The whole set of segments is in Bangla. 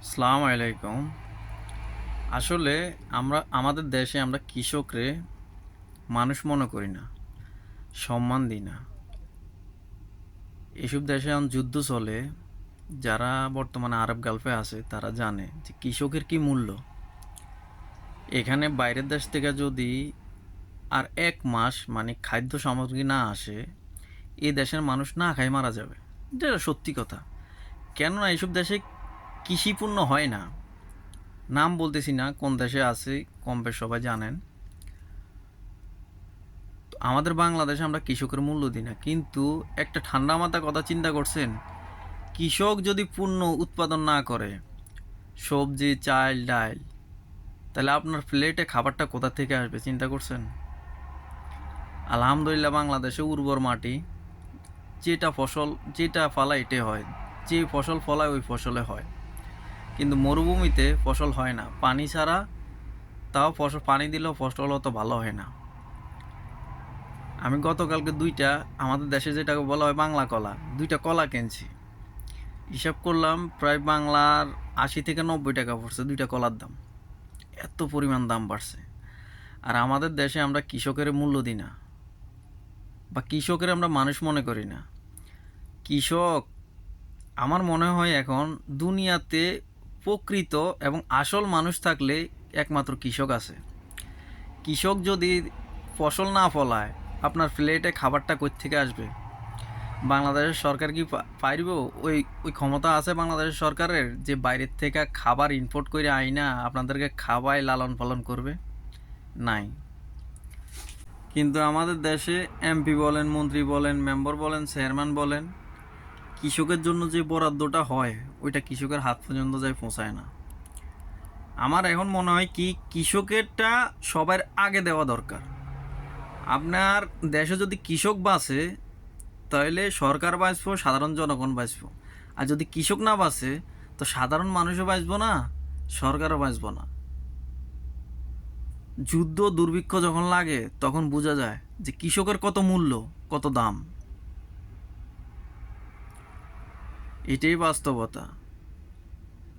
আসসালামু আলাইকুম। আসলে আমাদের দেশে আমরা কৃষকরে মানুষ মনে করি না, সম্মান দিই না। এসব দেশে এখন যুদ্ধ চলে। যারা বর্তমানে আরব গালফে আছে তারা জানে যে কৃষকের কি মূল্য। এখানে বাইরের দেশ থেকে যদি আর ১ মাস মানে খাদ্য সামগ্রী না আসে, এই দেশের মানুষ না খাই মারা যাবে। এটা সত্যি কথা। কেননা এইসব দেশে কৃষিপূর্ণ হয় না। নাম বলতেছি না কোন দেশে আছে, কম বেশ সবাই জানেন। আমাদের বাংলাদেশে আমরা কৃষকের মূল্য দিই না, কিন্তু একটা ঠান্ডা মাথা কথা চিন্তা করছেন? কৃষক যদি পূর্ণ উৎপাদন না করে, সবজি চাল ডাল, তাহলে আপনার প্লেটে খাবারটা কোথা থেকে আসবে চিন্তা করছেন? আলহামদুলিল্লাহ বাংলাদেশে উর্বর মাটি, যেটা ফসল যেটা ফলায় এটাই হয়, যে ফসল ফলায় ওই ফসলে হয়। কিন্তু মরুভূমিতে ফসল হয় না পানি ছাড়া। তাও ফসল পানি দিলেও ফসল অত ভালো হয় না। আমি গতকালকে আমাদের দেশে যেটাকে বলা হয় বাংলা কলা, 2টা কলা কিনছি। হিসাব করলাম প্রায় বাংলার ৮০ থেকে ৯০ টাকা পড়ছে 2টা কলার দাম। এত পরিমাণ দাম বাড়ছে। আর আমাদের দেশে আমরা কৃষকের মূল্য দিই না, বা কৃষকের আমরা মানুষ মনে করি না। কৃষক, আমার মনে হয় এখন দুনিয়াতে প্রকৃত এবং আসল মানুষ থাকলে একমাত্র কৃষক আছে। কৃষক যদি ফসল না ফলায়, আপনার প্লেটে খাবারটা কোথা থেকে আসবে? বাংলাদেশের সরকার কি পারব? ওই ওই ক্ষমতা আছে বাংলাদেশের সরকারের যে বাইরের থেকে খাবার ইম্পোর্ট করে আইনা আপনাদেরকে খাওয়াই লালন পালন করবে? নাই। কিন্তু আমাদের দেশে এমপি বলেন, মন্ত্রী বলেন, মেম্বার বলেন, চেয়ারম্যান বলেন, কৃষকের জন্য যে বরাদ্দটা হয় ওইটা কৃষকের হাত পর্যন্ত যায় পৌঁছায় না। আমার এখন মনে হয় কি কৃষকেরটা সবার আগে দেওয়া দরকার। আপনার দেশে যদি কৃষক বাঁচে, তাহলে সরকার বাঁচবো, সাধারণ জনগণ বাঁচবো। আর যদি কৃষক না বাঁচে, তো সাধারণ মানুষও বাঁচবো না, সরকারও বাঁচবো না। যুদ্ধ দুর্ভিক্ষ যখন লাগে তখন বোঝা যায় যে কৃষকের কত মূল্য, কত দাম। এটাই বাস্তবতা।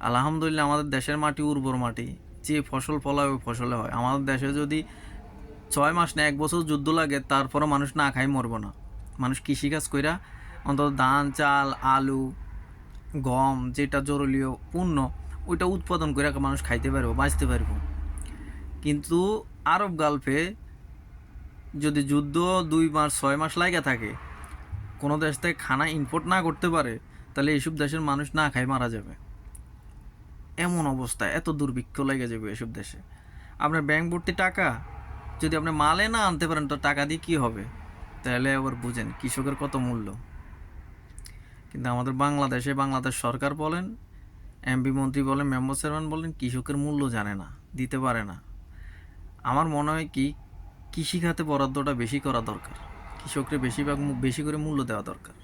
আলহামদুলিল্লাহ আমাদের দেশের মাটি উর্বর মাটি, যে ফসল ফলায় ওই ফসলে হয়। আমাদের দেশে যদি 6 মাস না 1 বছর যুদ্ধ লাগে, তারপরও মানুষ না খাই মরবো না। মানুষ কৃষিকাজ কইরা অন্তত ধান চাল আলু গম, যেটা জরুরীয় পণ্য, ওইটা উৎপাদন করে মানুষ খাইতে পারবো, বাঁচতে পারবো। কিন্তু আরব গালফে যদি যুদ্ধ 2 মাস 6 মাস লাগে থাকে, কোনো দেশ থেকে খানা ইম্পোর্ট না করতে পারে, তাহলে এইসব দেশের মানুষ না খাই মারা যাবে। এমন অবস্থা, এত দুর্ভিক্ষ লেগে যাবে এসব দেশে। আপনার ব্যাংক ভর্তি টাকা, যদি আপনি মালে না আনতে পারেন তো টাকা দিয়ে কী হবে? তাহলে আবার বুঝেন কৃষকের কত মূল্য। কিন্তু আমাদের বাংলাদেশে বাংলাদেশ সরকার বলেন, এমপি মন্ত্রী বলেন, মেম্বার চেয়ারম্যান বলেন, কৃষকের মূল্য জানে না, দিতে পারে না। আমার মনে হয় কি কৃষি খাতে বরাদ্দটা বেশি করা দরকার, কৃষককে বেশি করে মূল্য দেওয়া দরকার।